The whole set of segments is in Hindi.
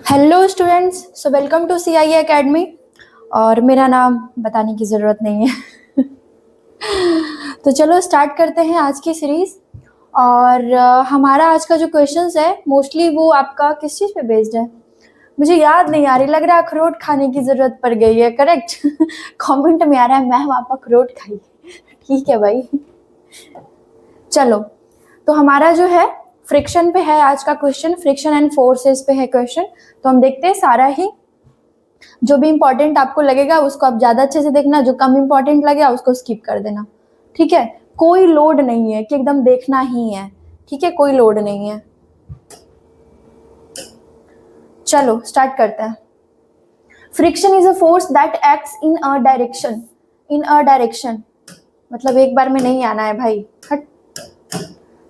Hello students, so welcome to CIE academy. और मेरा नाम बताने की ज़रूरत नहीं है। तो चलो स्टार्ट करते हैं आज की सीरीज़। और हमारा आज का जो क्वेश्चंस है मोस्टली वो आपका किस चीज़ पे बेस्ड है मुझे याद नहीं आ रही, लग रहा है अखरोट खाने की ज़रूरत पड़ गई है। करेक्ट। कमेंट में आ रहा है मैम आप अखरोट खाइए। ठीक है भाई, चलो। तो हमारा जो है फ्रिक्शन पे है आज का क्वेश्चन, फ्रिक्शन एंड फोर्सेस पे है क्वेश्चन। तो हम देखते हैं सारा ही, जो भी इंपॉर्टेंट आपको लगेगा उसको आप ज्यादा अच्छे से देखना, जो कम इंपॉर्टेंट लगेगा उसको स्किप कर देना। ठीक है, कोई लोड नहीं है कि एकदम देखना ही है। ठीक है, कोई लोड नहीं है। चलो स्टार्ट करते हैं। Friction is a force that acts in a direction. In a direction मतलब एक बार में नहीं आना है भाई, हट।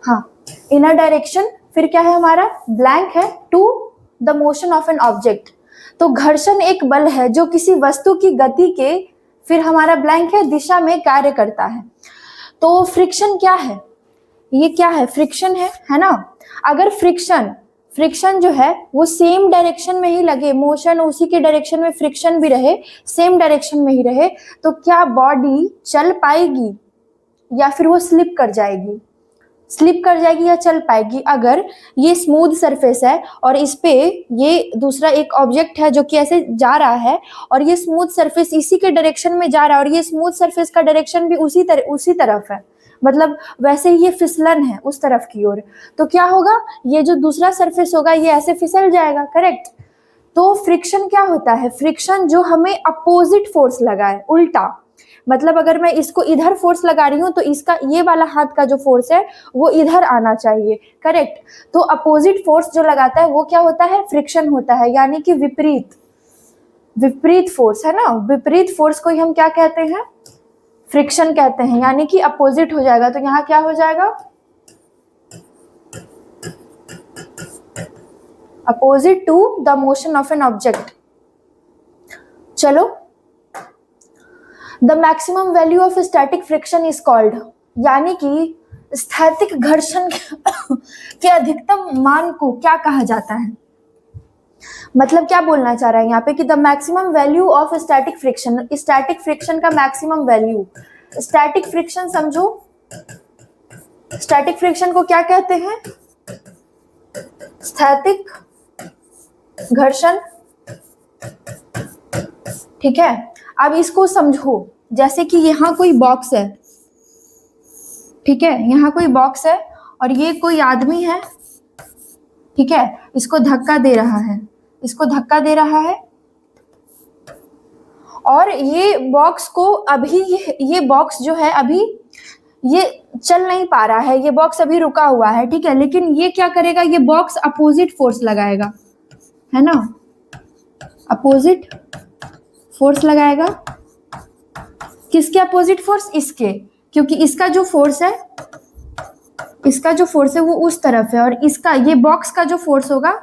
हाँ, इन अ डायरेक्शन, फिर क्या है हमारा ब्लैंक है, to the motion of an object. तो घर्षण एक बल है जो किसी वस्तु की गति के, फिर हमारा ब्लैंक है, दिशा में कार्य करता है। तो फ्रिक्शन क्या है, ये क्या है, फ्रिक्शन है ना। अगर फ्रिक्शन फ्रिक्शन जो है वो सेम डायरेक्शन में ही लगे, मोशन उसी के डायरेक्शन में फ्रिक्शन भी रहे, सेम डायरेक्शन में ही रहे, तो क्या बॉडी चल पाएगी या फिर वो स्लिप कर जाएगी? स्लिप कर जाएगी या चल पाएगी? अगर ये स्मूथ सरफेस है और इस पे ये दूसरा एक ऑब्जेक्ट है जो कि ऐसे जा रहा है, और ये स्मूथ सरफेस इसी के डायरेक्शन में जा रहा है, और ये स्मूथ सरफेस का डायरेक्शन भी उसी तरफ है, मतलब वैसे ही ये फिसलन है उस तरफ की ओर, तो क्या होगा, ये जो दूसरा सरफेस होगा ये ऐसे फिसल जाएगा। करेक्ट। तो फ्रिक्शन क्या होता है, फ्रिक्शन जो हमें अपोजिट फोर्स लगा है, उल्टा। मतलब अगर मैं इसको इधर फोर्स लगा रही हूँ तो इसका ये वाला हाथ का जो फोर्स है वो इधर आना चाहिए। करेक्ट। तो अपोजिट फोर्स जो लगाता है वो क्या होता है, फ्रिक्शन होता है, यानी कि विपरीत विपरीत फोर्स है ना। विपरीत फोर्स को ही हम क्या कहते हैं, फ्रिक्शन कहते हैं, यानी कि अपोजिट हो जाएगा। तो यहाँ क्या हो जाएगा, opposite to the motion of an object. चलो, the maximum value of static friction is called, यानी कि स्थैतिक घर्षण के अधिकतम मान को क्या कहा जाता है। मतलब क्या बोलना चाह रहा है यहाँ पे कि the maximum value of static friction, static friction का मैक्सिमम वैल्यू। स्टैटिक फ्रिक्शन समझो, स्टैटिक फ्रिक्शन को क्या कहते हैं, स्थैतिक घर्षण। ठीक है, अब इसको समझो, जैसे कि यहाँ कोई बॉक्स है, ठीक है, यहाँ कोई बॉक्स है और ये कोई आदमी है, ठीक है, इसको धक्का दे रहा है, इसको धक्का दे रहा है, और ये बॉक्स को अभी ये बॉक्स जो है अभी ये चल नहीं पा रहा है, ये बॉक्स अभी रुका हुआ है, ठीक है, लेकिन ये क्या करेगा, ये बॉक्स अपोजिट फोर्स लगाएगा, है ना, अपोजिट फोर्स लगाएगा। किसके अपोजिट फोर्स, इसके, क्योंकि इसका जो फोर्स है, इसका जो फोर्स है वो उस तरफ है, और इसका ये बॉक्स का जो फोर्स होगा,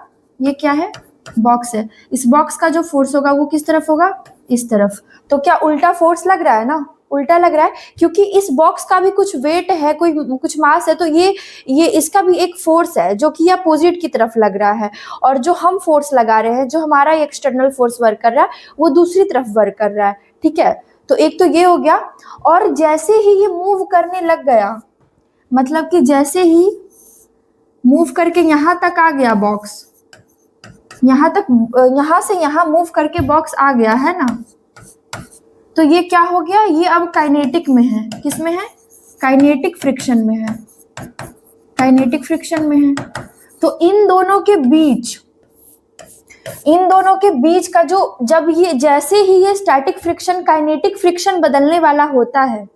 ये क्या है, बॉक्स है, इस बॉक्स का जो फोर्स होगा वो किस तरफ होगा, इस तरफ। तो क्या उल्टा फोर्स लग रहा है ना, उल्टा लग रहा है, क्योंकि इस बॉक्स का भी कुछ वेट है, कोई कुछ मास है, तो ये इसका भी एक फोर्स है जो कि अपोजिट की तरफ लग रहा है, और जो हम फोर्स लगा रहे हैं, जो हमारा एक्सटर्नल फोर्स वर्क कर रहा है वो दूसरी तरफ वर्क कर रहा है। ठीक है, तो एक तो ये हो गया। और जैसे ही ये मूव करने लग गया, मतलब कि जैसे ही मूव करके यहां तक आ गया बॉक्स, यहां तक, यहां से यहां मूव करके बॉक्स आ गया है ना, तो ये क्या हो गया, ये अब काइनेटिक में है। किस में है, काइनेटिक फ्रिक्शन में है, काइनेटिक फ्रिक्शन में है। तो इन दोनों के बीच, इन दोनों के बीच का जो, जब ये जैसे ही ये स्टैटिक फ्रिक्शन काइनेटिक फ्रिक्शन बदलने वाला होता है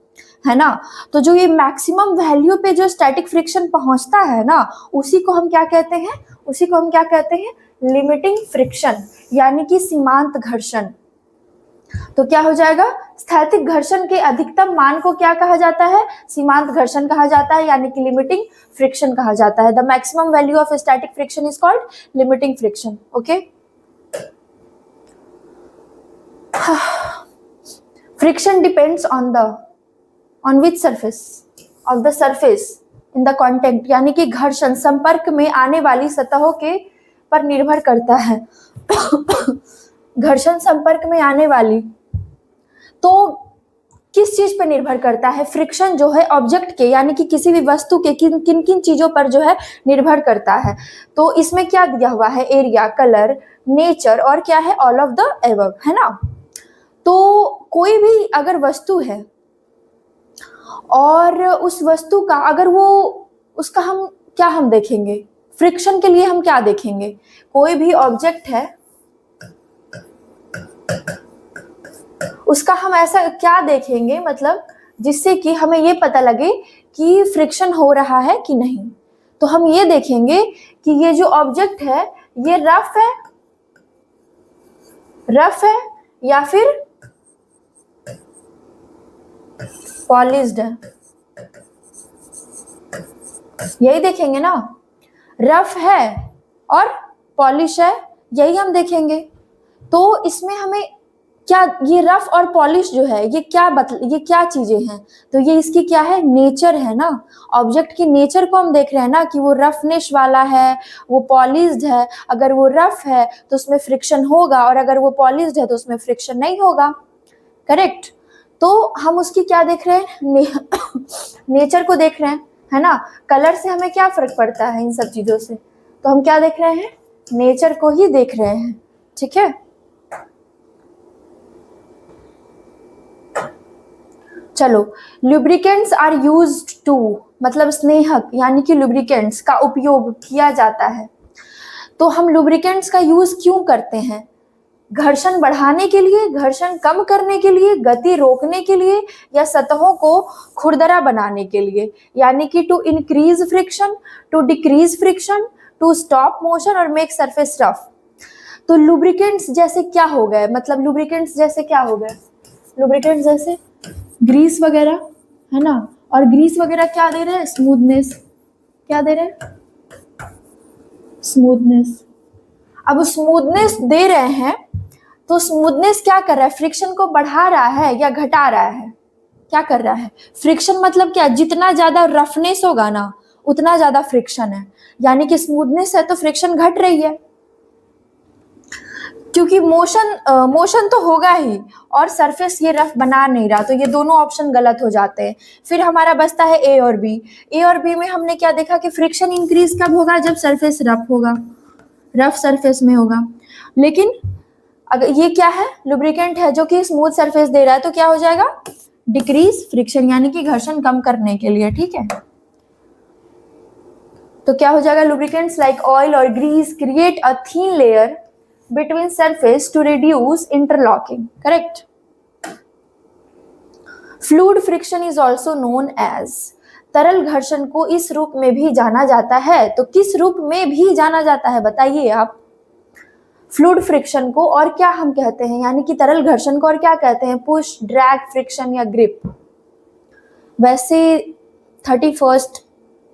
ना, तो जो ये मैक्सिमम वैल्यू पे जो स्टैटिक फ्रिक्शन पहुंचता है ना, उसी को हम क्या कहते हैं, उसी को हम क्या कहते हैं, लिमिटिंग फ्रिक्शन, यानी कि सीमांत घर्षण। तो क्या हो जाएगा, स्थैतिक घर्षण के अधिकतम मान को क्या कहा जाता है, सीमांत घर्षण कहा जाता है, यानी कि लिमिटिंग फ्रिक्शन कहा जाता है। The maximum value of static friction is called limiting friction. Okay, friction depends on which surface of the surface in the contact, यानी कि घर्षण संपर्क में आने वाली सतहों के पर निर्भर करता है। घर्षण संपर्क में आने वाली, तो किस चीज पर निर्भर करता है? फ्रिक्शन जो है ऑब्जेक्ट के यानी कि किसी भी वस्तु के किन किन किन चीजों पर जो है निर्भर करता है। तो इसमें क्या दिया हुआ है? एरिया, कलर, नेचर और क्या है? ऑल ऑफ द एबव, है ना। तो कोई भी अगर वस्तु है और उस वस्तु का अगर वो उसका हम देखेंगे, फ्रिक्शन के लिए हम क्या देखेंगे? कोई भी ऑब्जेक्ट है उसका हम ऐसा क्या देखेंगे, मतलब जिससे कि हमें ये पता लगे कि फ्रिक्शन हो रहा है कि नहीं। तो हम ये देखेंगे कि ये जो ऑब्जेक्ट है ये रफ है या फिर पॉलिश्ड है, यही देखेंगे ना। रफ है और पॉलिश है, यही हम देखेंगे। तो इसमें हमें क्या, ये रफ और पॉलिश जो है ये क्या चीजें हैं? तो ये इसकी क्या है? नेचर है ना। ऑब्जेक्ट की नेचर को हम देख रहे हैं ना कि वो रफनेस वाला है, वो पॉलिश्ड है। अगर वो रफ है तो उसमें फ्रिक्शन होगा और अगर वो पॉलिश्ड है तो उसमें फ्रिक्शन नहीं होगा। करेक्ट। तो हम उसकी क्या देख रहे हैं? नेचर को देख रहे हैं, है ना। कलर से हमें क्या फर्क पड़ता है इन सब चीजों से? तो हम क्या देख रहे हैं? नेचर को ही देख रहे हैं। ठीक है। चलो, लुब्रिकेंट्स आर यूज्ड टू, मतलब स्नेहक यानी कि लुब्रिकेंट्स का उपयोग किया जाता है। तो हम लुब्रिकेंट्स का यूज क्यों करते हैं? घर्षण बढ़ाने के लिए, घर्षण कम करने के लिए, गति रोकने के लिए, या सतहों को खुरदरा बनाने के लिए, यानी कि to increase friction, to decrease friction, to stop motion और मेक सरफेस रफ। तो लुब्रिकेंट्स जैसे क्या हो गए? मतलब लुब्रिकेंट्स जैसे क्या हो गए? लुब्रिकेंट्स जैसे ग्रीस वगैरह, है ना। और ग्रीस वगैरह क्या दे रहे हैं? स्मूथनेस। क्या दे रहे हैं? स्मूथनेस। अब स्मूथनेस दे रहे हैं तो स्मूथनेस क्या कर रहा है? फ्रिक्शन को बढ़ा रहा है या घटा रहा है? क्या कर रहा है? फ्रिक्शन मतलब क्या? जितना ज्यादा रफनेस होगा ना उतना ज्यादा फ्रिक्शन है, यानी कि स्मूथनेस है तो फ्रिक्शन घट रही है, क्योंकि मोशन तो होगा ही और सरफेस ये रफ बना नहीं रहा। तो ये दोनों ऑप्शन गलत हो जाते हैं। फिर हमारा बचता है ए और बी। ए और बी में हमने क्या देखा कि फ्रिक्शन इंक्रीज कब होगा? जब सरफेस रफ होगा, रफ सरफेस में होगा। लेकिन अगर ये क्या है? लुब्रिकेंट है जो कि स्मूथ सरफेस दे रहा है, तो क्या हो जाएगा? डिक्रीज फ्रिक्शन, यानी कि घर्षण कम करने के लिए। ठीक है। तो क्या हो जाएगा? लुब्रिकेंट्स लाइक ऑयल और grease create a thin layer between surface to reduce interlocking. Correct. Fluid friction is also known as, तरल घर्षण को इस रूप में भी जाना जाता है। तो किस रूप में भी जाना जाता है बताइए आप? फ्लूइड फ्रिक्शन को और क्या हम कहते हैं, यानी कि तरल घर्षण को और क्या कहते हैं? पुश, ड्रैग, फ्रिक्शन या ग्रिप। वैसे 31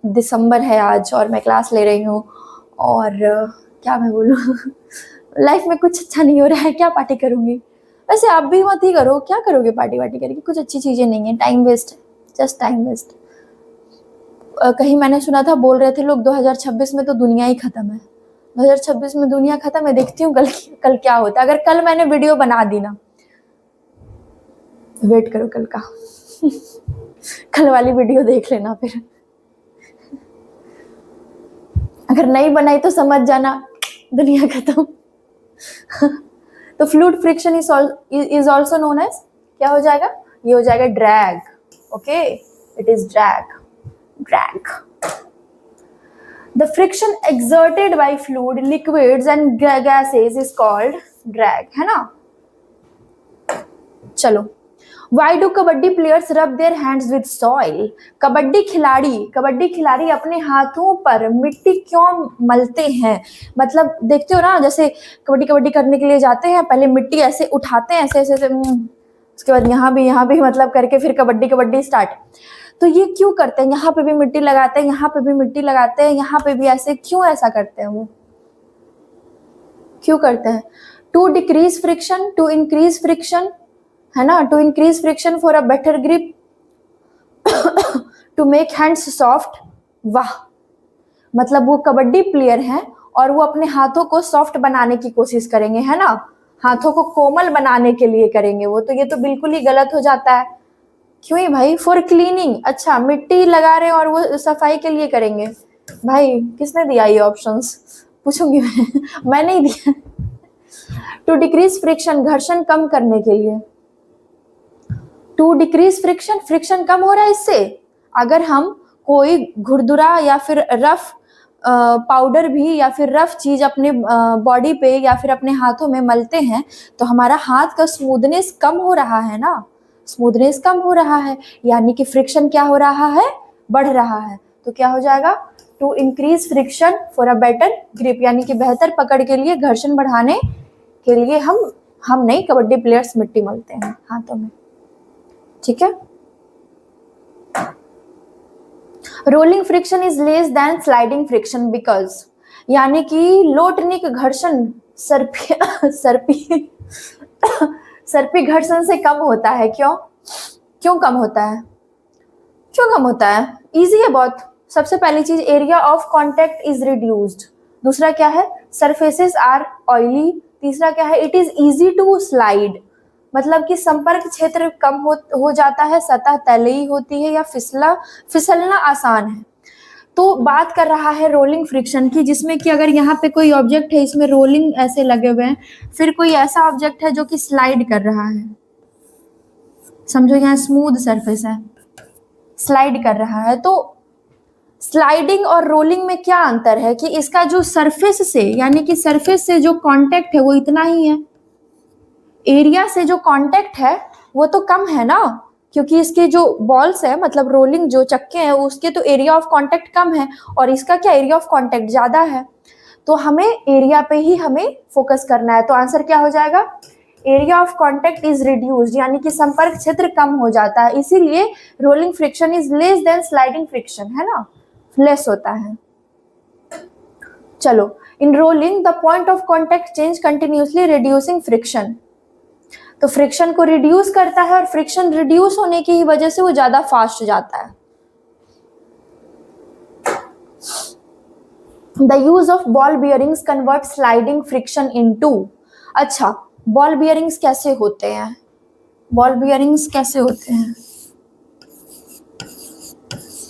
दिसंबर है आज और मैं क्लास ले रही हूँ और क्या मैं बोलूँ लाइफ में कुछ अच्छा नहीं हो रहा है, क्या पार्टी करूंगी? वैसे आप भी मत ही करो, क्या करोगे पार्टी वार्टी करके? कुछ अच्छी चीजें नहीं है, टाइम वेस्ट है, जस्ट टाइम वेस्ट। कहीं मैंने सुना था, बोल रहे थे लोग 2026 में तो दुनिया ही खत्म है। 2026 में दुनिया खत्म है, देखती हूँ कल क्या होता है। अगर कल मैंने वीडियो बना दी ना, वेट करो कल का कल वाली वीडियो देख लेना। फिर अगर नहीं बनाई तो समझ जाना दुनिया खत्म तो fluid friction is also known as, क्या हो जाएगा? ये हो जाएगा drag. Okay, it is drag. The friction exerted by fluid, liquids and gases is called drag, है ना। चलो, Why do kabaddi players rub their hands with soil? Kabaddi खिलाड़ी अपने हाथों पर मिट्टी क्यों मलते हैं? मतलब देखते हो ना, जैसे कबड्डी करने के लिए जाते हैं, पहले मिट्टी ऐसे उठाते हैं, ऐसे उसके बाद यहाँ भी मतलब करके फिर कबड्डी स्टार्ट। तो ये क्यों करते हैं? यहाँ पे भी मिट्टी लगाते हैं, यहाँ पे भी मिट्टी लगाते हैं, यहाँ पे भी ऐसे, क्यों ऐसा करते हैं? वो क्यों करते हैं? To decrease friction, to increase friction, है ना। To increase friction for a better grip, to make hands soft. वाह, मतलब वो कबड्डी प्लेयर हैं और वो अपने हाथों को सॉफ्ट बनाने की कोशिश करेंगे, है ना, हाथों को कोमल बनाने के लिए करेंगे वो, तो ये तो बिल्कुल ही गलत हो जाता है। क्यों ही भाई? फॉर क्लीनिंग, अच्छा मिट्टी लगा रहे हैं और वो सफाई के लिए करेंगे। भाई किसने दिया ये ऑप्शंस, पूछूंगी मैं नहीं दिया। टू डिक्रीज फ्रिक्शन, घर्षण कम करने के लिए। टू डिक्रीज फ्रिक्शन, फ्रिक्शन कम हो रहा है इससे। अगर हम कोई घुरदुरा या फिर रफ पाउडर भी या फिर रफ चीज अपने बॉडी पे या फिर अपने हाथों में मलते हैं तो हमारा हाथ का स्मूथनेस कम हो रहा है ना, स्मूथनेस कम हो रहा है, यानी कि फ्रिक्शन क्या हो रहा है, बढ़ रहा है। तो क्या हो जाएगा, to increase friction for a better grip, यानी कि बेहतर पकड़ के लिए, घर्षण बढ़ाने के लिए हम नहीं, कबड्डी प्लेयर्स मिट्टी मलते हैं हाथों में, ठीक है। Rolling friction is less than sliding friction because, यानी कि लोटनिक घर्षण सर्पी घर्षण से कम होता है। क्यों कम होता है? क्यों कम होता है? इजी है बहुत। सबसे पहली चीज, area of contact is reduced. दूसरा क्या है, सरफेसेस आर ऑयली। तीसरा क्या है, it is easy to slide, मतलब कि संपर्क क्षेत्र कम हो जाता है, सतह तैलीय होती है या फिसलना आसान है। तो बात कर रहा है रोलिंग फ्रिक्शन की, जिसमें कि अगर यहाँ पे कोई ऑब्जेक्ट है, इसमें रोलिंग ऐसे लगे हुए हैं, फिर कोई ऐसा ऑब्जेक्ट है जो कि स्लाइड कर रहा है, समझो यहाँ स्मूथ सरफेस है, स्लाइड कर रहा है। तो स्लाइडिंग और रोलिंग में क्या अंतर है कि इसका जो सरफेस से, यानी कि सरफेस से जो कांटेक्ट है वो इतना ही है, एरिया से जो कांटेक्ट है वो तो कम है ना, क्योंकि इसके जो बॉल्स है, मतलब रोलिंग जो चक्के हैं, उसके तो एरिया ऑफ कांटेक्ट कम है और इसका क्या, एरिया ऑफ कांटेक्ट ज्यादा है। तो हमें एरिया पे ही हमें फोकस करना है। तो आंसर क्या हो जाएगा, area of contact is reduced, यानी कि संपर्क क्षेत्र कम हो जाता है, इसीलिए rolling friction is less than sliding friction, है ना, लेस होता है। चलो, in rolling the point of contact change continuously reducing friction, तो फ्रिक्शन को रिड्यूस करता है और फ्रिक्शन रिड्यूस होने की ही वजह से वो ज्यादा फास्ट जाता है। The use of ball bearings convert sliding friction into, अच्छा बॉल बियरिंग्स कैसे होते हैं, बॉल बियरिंग्स कैसे होते हैं,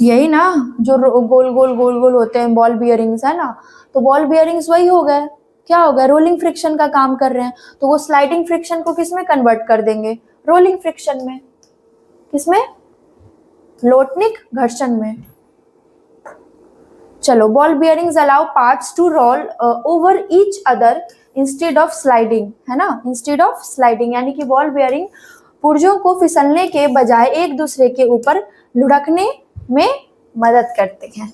यही ना जो गोल गोल गोल गोल होते हैं बॉल बियरिंग्स, है ना। तो बॉल बियरिंग्स वही हो गए, क्या हो गया, रोलिंग फ्रिक्शन का काम कर रहे हैं। तो वो स्लाइडिंग फ्रिक्शन को किस में कन्वर्ट कर देंगे, रोलिंग फ्रिक्शन में, किसमें, लोटनिक घर्षण में। चलो, ball bearings allow parts to roll over each other instead of sliding, है ना, इंस्टेड ऑफ स्लाइडिंग, यानी कि बॉल बियरिंग पुर्जों को फिसलने के बजाय एक दूसरे के ऊपर लुढ़कने में मदद करते हैं।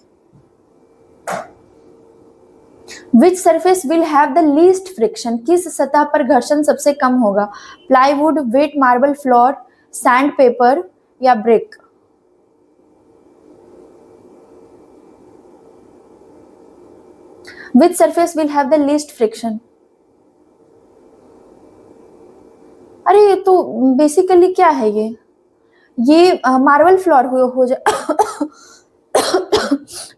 Which surface will have the least friction, किस सतह पर घर्षण सबसे कम होगा, plywood, wet marble floor, sand paper या brick. Which surface will have the least friction? अरे ये तो बेसिकली क्या है, ये मार्बल फ्लोर हो जा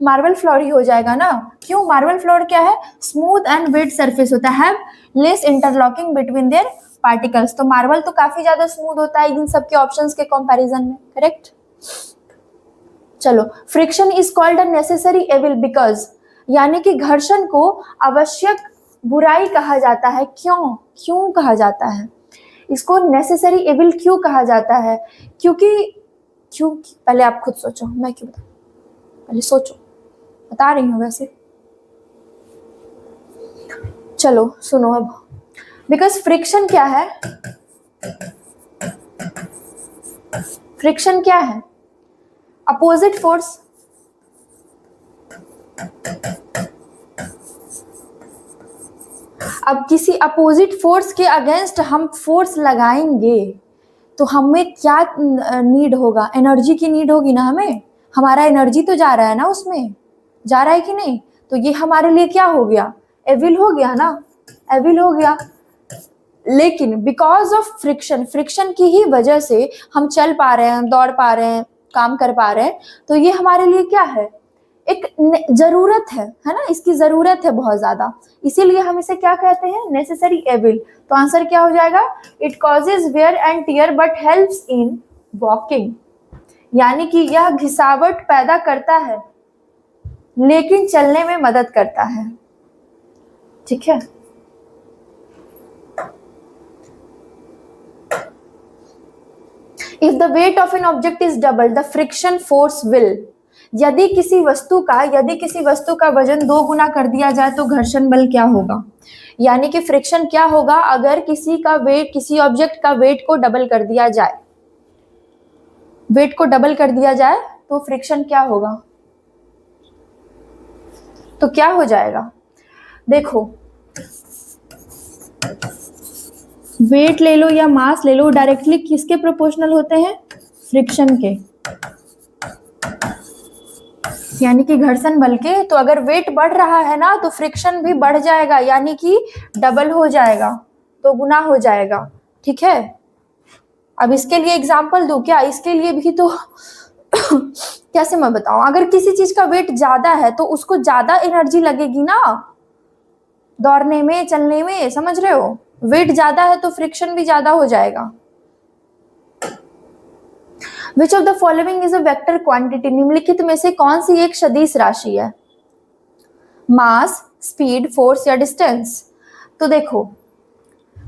मार्बल फ्लोर ही हो जाएगा ना। क्यों, मार्बल फ्लोर क्या है, स्मूथ एंड वेट सरफेस होता है, less interlocking between their particles. तो मार्बल तो काफी ज्यादा स्मूथ होता है इन सबके ऑप्शंस के कंपैरिजन में, करेक्ट। चलो, friction is called a necessary evil because, यानी कि घर्षण को आवश्यक बुराई कहा जाता है। क्यों कहा जाता है इसको नेसेसरी एविल, क्यों कहा जाता है, क्योंकि पहले आप खुद सोचो, मैं क्यों बताऊं, पहले सोचो, बता रही हूँ वैसे। चलो सुनो अब, बिकॉज फ्रिक्शन क्या है, फ्रिक्शन क्या है, अपोजिट फोर्स। अब किसी अपोजिट फोर्स के अगेंस्ट हम फोर्स लगाएंगे तो हमें क्या नीड होगा, एनर्जी की नीड होगी ना हमें, हमारा एनर्जी तो जा रहा है ना उसमें, जा रहा है कि नहीं। तो ये हमारे लिए क्या हो गया, एविल हो गया ना, एविल हो गया। लेकिन बिकॉज ऑफ फ्रिक्शन, फ्रिक्शन की ही वजह से हम चल पा रहे हैं, दौड़ पा रहे हैं, काम कर पा रहे हैं, तो ये हमारे लिए क्या है, एक जरूरत है ना, इसकी जरूरत है बहुत ज्यादा, इसीलिए हम इसे क्या कहते हैं, नेसेसरी एविल। तो आंसर क्या हो जाएगा, it causes wear and tear but helps in walking, यानी कि यह घिसावट पैदा करता है लेकिन चलने में मदद करता है। ठीक है, if the weight of an object is double the friction force will, यदि किसी वस्तु का वजन 2 गुना कर दिया जाए तो घर्षण बल क्या होगा, यानी कि फ्रिक्शन क्या होगा अगर किसी ऑब्जेक्ट का वेट को डबल कर दिया जाए, वेट को डबल कर दिया जाए तो फ्रिक्शन क्या होगा, तो क्या हो जाएगा, देखो वेट ले लो या मास ले लो, डायरेक्टली किसके प्रोपोर्शनल होते हैं, फ्रिक्शन के, यानी कि घर्षण बल के। तो अगर वेट बढ़ रहा है ना तो फ्रिक्शन भी बढ़ जाएगा, यानी कि डबल हो जाएगा, तो गुना हो जाएगा। ठीक है, अब इसके लिए एग्जांपल दूं क्या, इसके लिए भी तो कैसे मैं बताऊं, अगर किसी चीज का वेट ज्यादा है तो उसको ज्यादा एनर्जी लगेगी ना दौड़ने में, चलने में, समझ रहे हो, वेट ज्यादा है तो फ्रिक्शन भी ज्यादा हो जाएगा। Which of the following is a vector quantity, निम्नलिखित में से कौन सी एक सदिश राशि है, मास, स्पीड, फोर्स या डिस्टेंस। तो देखो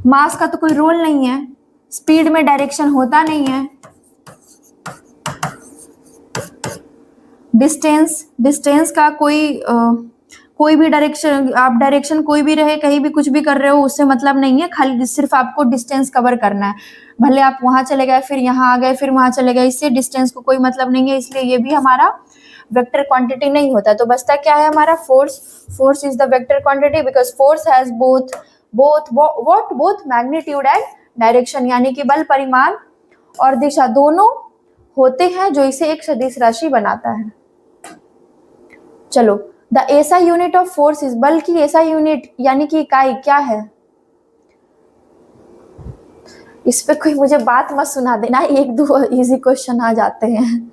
मास का तो कोई रोल नहीं है, स्पीड में डायरेक्शन होता नहीं है, डिस्टेंस का कोई भी डायरेक्शन, आप डायरेक्शन कोई भी रहे कहीं भी कुछ भी कर रहे हो उससे मतलब नहीं है, खाली सिर्फ आपको डिस्टेंस कवर करना है, भले आप वहां चले गए फिर यहाँ आ गए फिर वहां चले गए, इससे डिस्टेंस को कोई मतलब नहीं है, इसलिए ये भी हमारा वेक्टर क्वांटिटी नहीं होता। तो बचता क्या है हमारा, force is the vector quantity because force has both magnitude and direction, यानी कि बल परिमाण और दिशा दोनों होते हैं जो इसे एक सदिश राशि बनाता है। चलो, the SI unit of force is, बल की एसआई यूनिट यानी कि इकाई क्या है, इस पे कोई मुझे बात मत सुना देना, 1-2 इजी क्वेश्चन आ जाते हैं।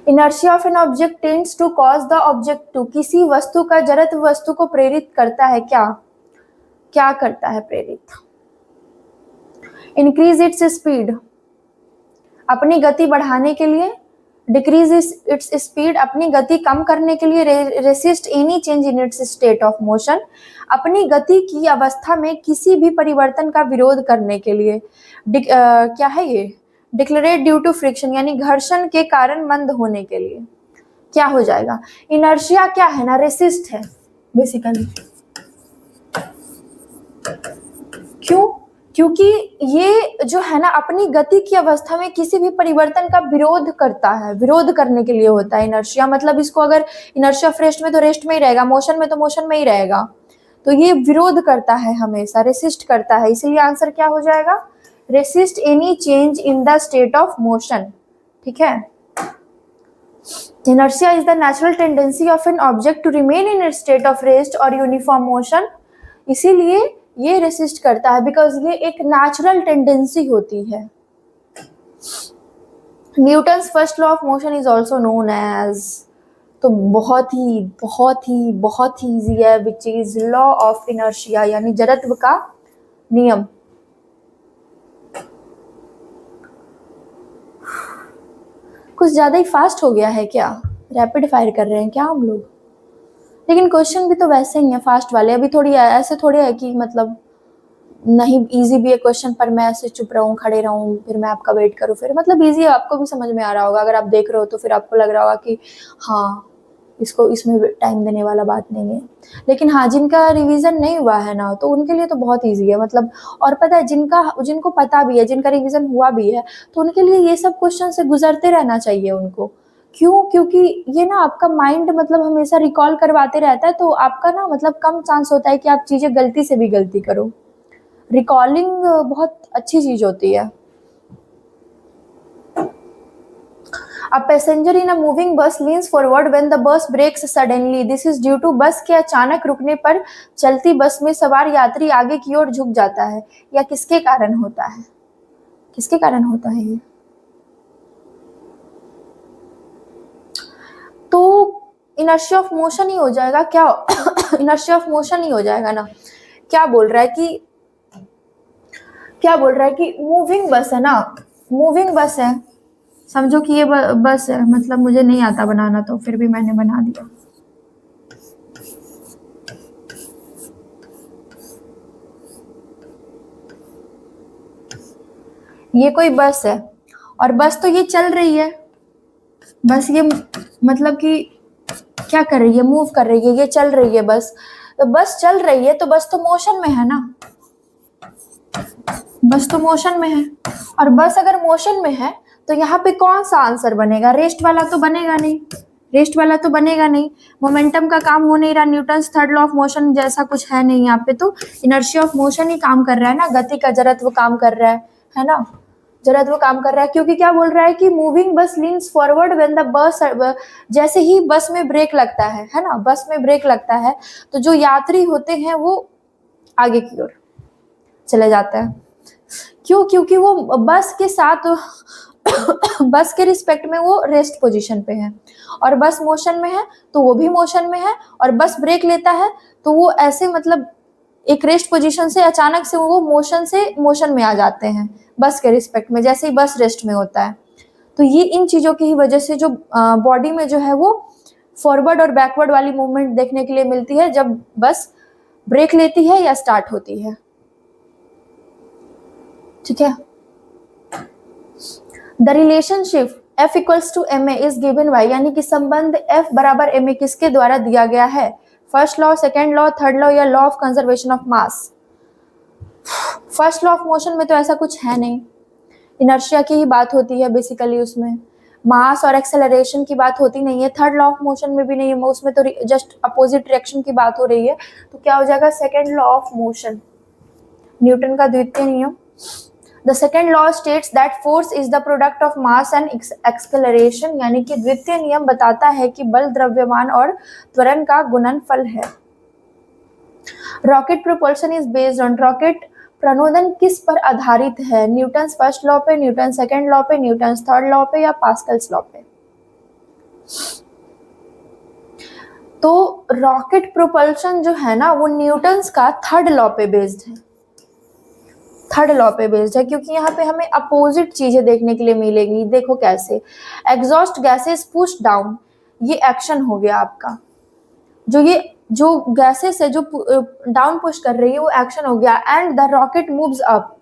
Inertia of an object tends to cause the object to, किसी वस्तु का जड़त्व वस्तु को प्रेरित करता है, क्या करता है प्रेरित, इंक्रीज इट्स स्पीड, अपनी गति बढ़ाने के लिए, डिक्रीज इट्स स्पीड, अपनी गति कम करने के लिए, resist any change in its state of motion, अपनी गति की अवस्था में किसी भी परिवर्तन का विरोध करने के लिए, क्या है ये, डिक्लेरेट ड्यू टू फ्रिक्शन, यानी घर्षण के कारण मंद होने के लिए, क्या हो जाएगा, इनर्शिया क्या है ना, रेसिस्ट है बेसिकली। क्योंकि ये जो है ना अपनी गति की अवस्था में किसी भी परिवर्तन का विरोध करता है, विरोध करने के लिए होता है इनर्शिया, मतलब इसको अगर इनर्शिया ऑफ रेस्ट में तो रेस्ट में ही रहेगा, मोशन में तो मोशन में ही रहेगा, तो ये विरोध करता है हमेशा, रेसिस्ट करता है, इसलिए आंसर क्या हो जाएगा, resist any change in the state of motion. ठीक है, inertia is the natural tendency of an object to remain in its state of rest और यूनिफॉर्म मोशन, इसीलिए ये रेसिस्ट करता है बिकॉज ये एक नेचुरल टेंडेंसी होती है। Newton's first law of motion is also known as, तो बहुत ही इजी है, which is law of inertia, यानी जड़त्व का नियम। कुछ ज्यादा ही फास्ट हो गया है क्या, रैपिड फायर कर रहे हैं क्या हम लोग, लेकिन क्वेश्चन भी तो वैसे ही है फास्ट वाले, अभी थोड़ी ऐसे थोड़े है कि मतलब नहीं इजी भी है क्वेश्चन पर मैं ऐसे चुप रहूं खड़े रहूं फिर मैं आपका वेट करूं, फिर मतलब इजी है, आपको भी समझ में आ रहा होगा, अगर आप देख रहे हो तो फिर आपको लग रहा होगा कि हाँ इसमें टाइम देने वाला बात नहीं है, लेकिन हाँ जिनका रिवीजन नहीं हुआ है ना तो उनके लिए तो बहुत ईजी है, मतलब और पता है जिनको पता भी है, जिनका रिवीजन हुआ भी है, तो उनके लिए ये सब क्वेश्चन से गुजरते रहना चाहिए उनको। क्यों, क्योंकि ये ना आपका माइंड मतलब हमेशा रिकॉल करवाते रहता है, तो आपका ना मतलब कम चांस होता है कि आप चीजें गलती से भी गलती करो, रिकॉलिंग बहुत अच्छी चीज होती है। A passenger in a moving bus leans forward when the bus brakes suddenly. This is due to बस के अचानक रुकने पर चलती बस में सवार यात्री आगे की ओर झुक जाता है, या किसके कारण होता है, किसके कारण होता है ये, इनर्शिया ऑफ मोशन ही हो जाएगा क्या? इनर्शिया ऑफ मोशन ही हो जाएगा ना। क्या बोल रहा है कि मूविंग बस है ना, मूविंग बस है, समझो कि ये बस है, मतलब मुझे नहीं आता बनाना तो फिर भी मैंने बना दिया। ये कोई बस है और बस तो ये चल रही है, बस ये मतलब कि क्या कर रही है, मूव कर रही है, ये चल रही है बस। तो बस चल रही है तो बस तो मोशन में है ना, बस तो मोशन में है। और बस अगर मोशन में है तो यहाँ पे कौन सा आंसर बनेगा? रेस्ट वाला तो बनेगा नहीं, रेस्ट वाला तो बनेगा नहीं। मोमेंटम का काम हो नहीं रहा, Newton's third law of motion जैसा कुछ है नहीं यहाँ पे, तो इनर्शिया ऑफ मोशन ही काम कर रहा है ना, गति का जड़त्व काम कर रहा है ना, जड़त्व काम कर रहा है। क्योंकि क्या बोल रहा है कि मूविंग बस leans forward when the bus, जैसे ही बस में ब्रेक लगता है ना, बस में ब्रेक लगता है तो जो यात्री होते हैं वो आगे की ओर चले जाते हैं। क्यों? क्योंकि वो बस के साथ बस के रिस्पेक्ट में वो रेस्ट पोजीशन पे है, और बस मोशन में है तो वो भी मोशन में है, और बस ब्रेक लेता है तो वो ऐसे मतलब एक रेस्ट पोजीशन से अचानक से वो मोशन में आ जाते हैं बस के रिस्पेक्ट में, जैसे ही बस रेस्ट में होता है। तो ये इन चीज़ों की ही वजह से जो बॉडी में जो है वो फॉरवर्ड और बैकवर्ड वाली मूवमेंट देखने के लिए मिलती है जब बस ब्रेक लेती है या स्टार्ट होती है। ठीक है। The relationship F equals to ma is given by, यानी कि संबंध F बराबर ma किसके द्वारा दिया गया है? First law, second law, third law या law of conservation of mass? First law of motion में तो ऐसा कुछ है नहीं, इनर्शिया की ही बात होती है बेसिकली, उसमें मास और एक्सेलरेशन की बात होती नहीं है। थर्ड लॉ ऑफ मोशन में भी नहीं है, उसमें तो जस्ट अपोजिट डायरेक्शन की बात हो रही है। तो क्या हो जाएगा? Second law of motion, Newton का द्वितीय नियम। The second law states that force is the product of mass and acceleration, यानी कि द्वितीय नियम बताता है कि बल द्रव्यमान और त्वरण का गुणनफल है। Rocket propulsion is based on, rocket प्रणोदन किस पर आधारित है? न्यूटन्स फर्स्ट लॉ पे, न्यूटन सेकेंड लॉ पे, न्यूटन्स थर्ड लॉ पे या पास्कल्स लॉ पे? तो रॉकेट प्रोपल्शन जो है ना वो न्यूटन्स का थर्ड लॉ पे बेस्ड है, थर्ड लॉ पे बेस्ड है, क्योंकि यहाँ पे हमें अपोजिट चीजें देखने के लिए मिलेंगी। देखो कैसे, एग्जॉस्ट गैसेस पुश डाउन, ये एक्शन हो गया आपका, जो गैसेस है जो डाउन पुश कर रही है वो एक्शन हो गया। And the rocket moves up,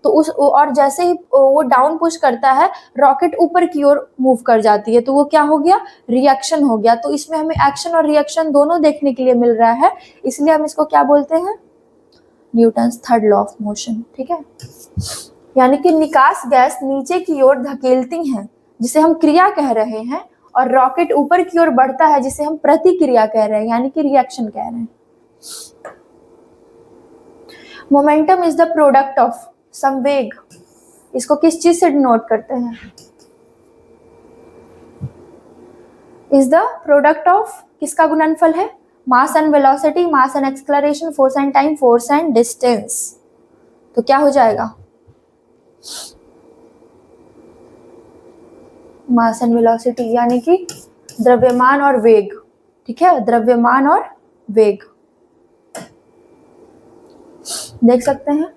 तो और जैसे ही वो डाउन पुश करता है रॉकेट ऊपर की ओर मूव कर जाती है, तो वो क्या हो गया? रिएक्शन हो गया। तो इसमें हमें एक्शन और रिएक्शन दोनों देखने के लिए मिल रहा है, इसलिए हम इसको क्या बोलते हैं? Newton's third law of motion. ठीक है, यानी कि निकास गैस नीचे की ओर धकेलती हैं जिसे हम क्रिया कह रहे हैं, और रॉकेट ऊपर की ओर बढ़ता है जिसे हम प्रतिक्रिया कह रहे हैं, यानी कि रिएक्शन कह रहे हैं। Momentum is the product of, संवेग इसको किस चीज से डिनोट करते हैं? इज द प्रोडक्ट ऑफ किसका गुणनफल है? Mass and velocity, mass and acceleration, force and time, force and distance. तो क्या हो जाएगा? मास एंड वेलोसिटी, यानी कि द्रव्यमान और वेग। ठीक है, द्रव्यमान और वेग देख सकते हैं।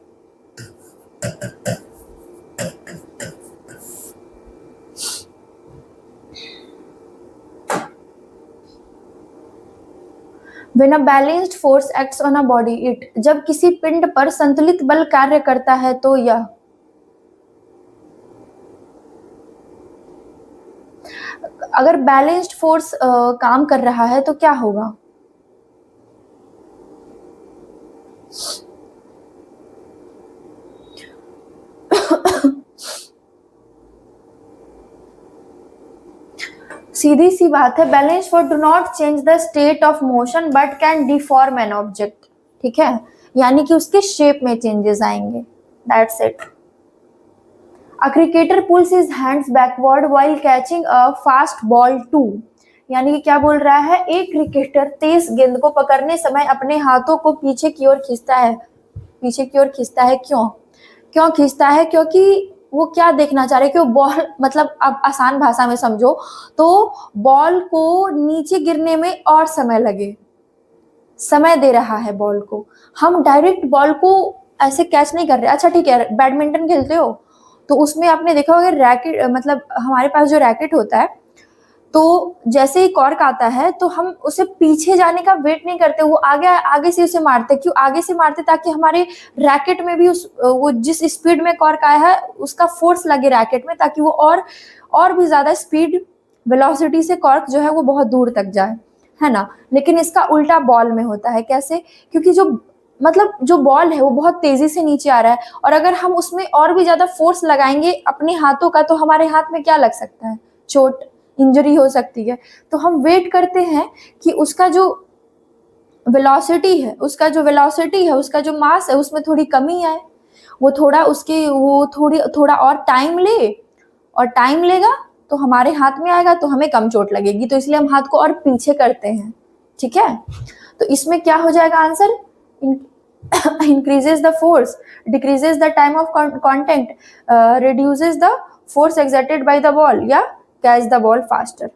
When a balanced force acts on a body, it, जब किसी पिंड पर संतुलित बल कार्य करता है तो यह, अगर बैलेंस्ड फोर्स काम कर रहा है तो क्या होगा? सीधी सी बात है, balance force do not change the state of motion but can deform an object. ठीक है, यानी कि उसके शेप में चेंजेस आएंगे, that's it. A cricketer pulls his hands backward while catching a fast ball to, यानी कि क्या बोल रहा है? एक क्रिकेटर तेज गेंद को पकड़ने समय अपने हाथों को पीछे की ओर खींचता है, पीछे की ओर खींचता है। क्यों खींचता है? क्योंकि वो क्या देखना चाह रहे कि वो बॉल, मतलब आप आसान भाषा में समझो तो बॉल को नीचे गिरने में और समय लगे, समय दे रहा है बॉल को। हम डायरेक्ट बॉल को ऐसे कैच नहीं कर रहे। अच्छा ठीक है, बैडमिंटन खेलते हो तो उसमें आपने देखा होगा रैकेट, मतलब हमारे पास जो रैकेट होता है तो जैसे ही कॉर्क आता है तो हम उसे पीछे जाने का वेट नहीं करते, वो आगे आगे से उसे मारते। क्यों आगे से मारते? ताकि हमारे रैकेट में भी उस वो जिस स्पीड में कॉर्क आया है उसका फोर्स लगे रैकेट में, ताकि वो और भी ज्यादा स्पीड वेलोसिटी से कॉर्क जो है वो बहुत दूर तक जाए, है ना। लेकिन इसका उल्टा बॉल में होता है। कैसे? क्योंकि जो मतलब जो बॉल है वो बहुत तेजी से नीचे आ रहा है, और अगर हम उसमें और भी ज्यादा फोर्स लगाएंगे अपने हाथों का तो हमारे हाथ में क्या लग सकता है? चोट, इंजरी हो सकती है। तो हम वेट करते हैं कि उसका जो वेलोसिटी है, उसका जो मास है उसमें थोड़ी कमी आए, वो थोड़ा और टाइम ले, और टाइम लेगा तो हमारे हाथ में आएगा तो हमें कम चोट लगेगी, तो इसलिए हम हाथ को और पीछे करते हैं। ठीक है, तो इसमें क्या हो जाएगा answer? increases the force, decreases the time of contact, reduces the force exerted by the ball, या catch the ball faster।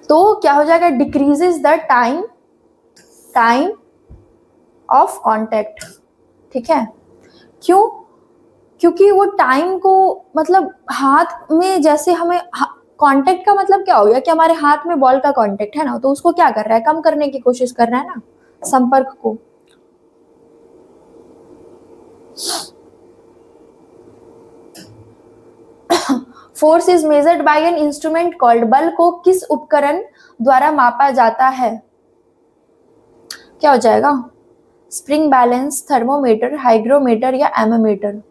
तो क्या हो जाएगा? decreases the time of contact। ठीक है, क्यों? क्योंकि वो टाइम को, मतलब हाथ में जैसे हमें कांटेक्ट का मतलब क्या हो गया कि हमारे हाथ में बॉल का कांटेक्ट है ना, तो उसको क्या कर रहा है? कम करने की कोशिश कर रहा है ना, संपर्क को। Force is measured by an instrument called, बल को किस उपकरण द्वारा मापा जाता है? क्या हो जाएगा? स्प्रिंग बैलेंस, थर्मोमीटर, हाइग्रोमीटर या एमोमीटर?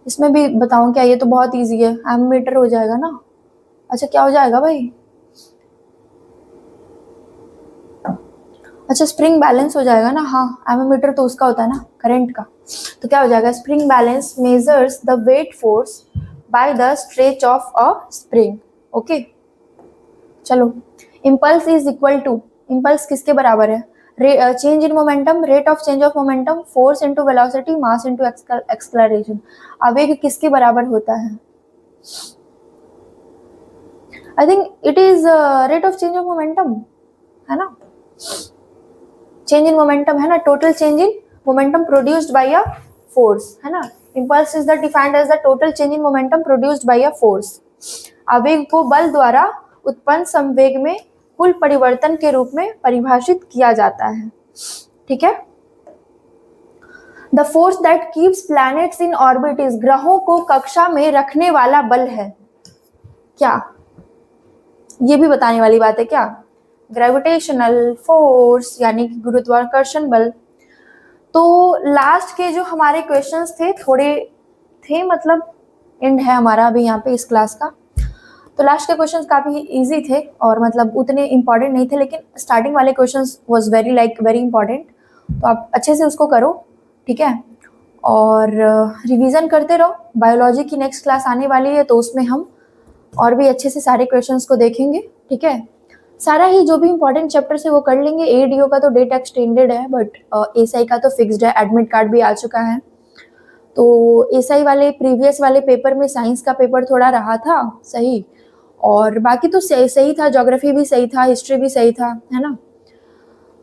इसमें भी बताऊं क्या? ये तो बहुत इजी है, एमोमीटर हो जाएगा ना। अच्छा क्या हो जाएगा भाई? अच्छा स्प्रिंग बैलेंस हो जाएगा ना। हाँ, एमोमीटर तो उसका होता है ना, करंट का। तो क्या हो जाएगा? Spring balance measures the weight force by the stretch of a spring. Okay चलो, impulse is equal to, impulse किसके बराबर है? Change in momentum, rate of change of momentum, force into velocity, mass into acceleration. आवेग किसके बराबर होता है? I think it is rate of change of momentum, है ना। चेंज इन मोमेंटम है ना, total change in momentum produced by a force, है ना। Impulse is the defined as the total change in momentum produced by a force. आवेग को बल द्वारा उत्पन्न संवेग में कुल परिवर्तन के रूप में परिभाषित किया जाता है। ठीक है। The force that keeps planets in orbit is, ग्रहों को कक्षा में रखने वाला बल है क्या? ये भी बताने वाली बात है क्या? ग्रेविटेशनल फोर्स यानी कि गुरुत्वाकर्षण बल। तो लास्ट के जो हमारे क्वेश्चंस थे थोड़े थे, मतलब एंड है हमारा अभी यहाँ पे इस क्लास का। तो लास्ट के क्वेश्चंस काफी इजी थे और मतलब उतने इंपॉर्टेंट नहीं थे, लेकिन स्टार्टिंग वाले क्वेश्चंस वाज वेरी इंपॉर्टेंट। तो आप अच्छे से उसको करो, ठीक है। और रिवीजन करते रहो। बायोलॉजी की नेक्स्ट क्लास आने वाली है तो उसमें हम और भी अच्छे से सारे क्वेश्चंस को देखेंगे, ठीक है। सारा ही जो भी इंपॉर्टेंट चैप्टर है वो कर लेंगे। एडीओ का तो डेट एक्सटेंडेड है, बट एसआई का तो फिक्स्ड है, एडमिट कार्ड भी आ चुका है। तो एसआई वाले प्रीवियस वाले पेपर में साइंस का पेपर थोड़ा रहा था सही, और बाकी तो सही था, ज्योग्राफी भी सही था, हिस्ट्री भी सही था, है ना।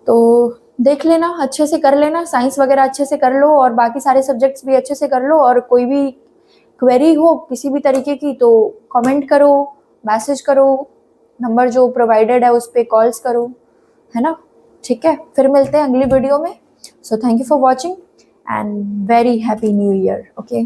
तो देख लेना, अच्छे से कर लेना, साइंस वगैरह अच्छे से कर लो और बाकी सारे सब्जेक्ट्स भी अच्छे से कर लो। और कोई भी क्वेरी हो किसी भी तरीके की तो कमेंट करो, मैसेज करो, नंबर जो प्रोवाइडेड है उस पर कॉल्स करो, है ना। ठीक है, फिर मिलते हैं अगली वीडियो में। So thank you for watching and very happy new year. Okay.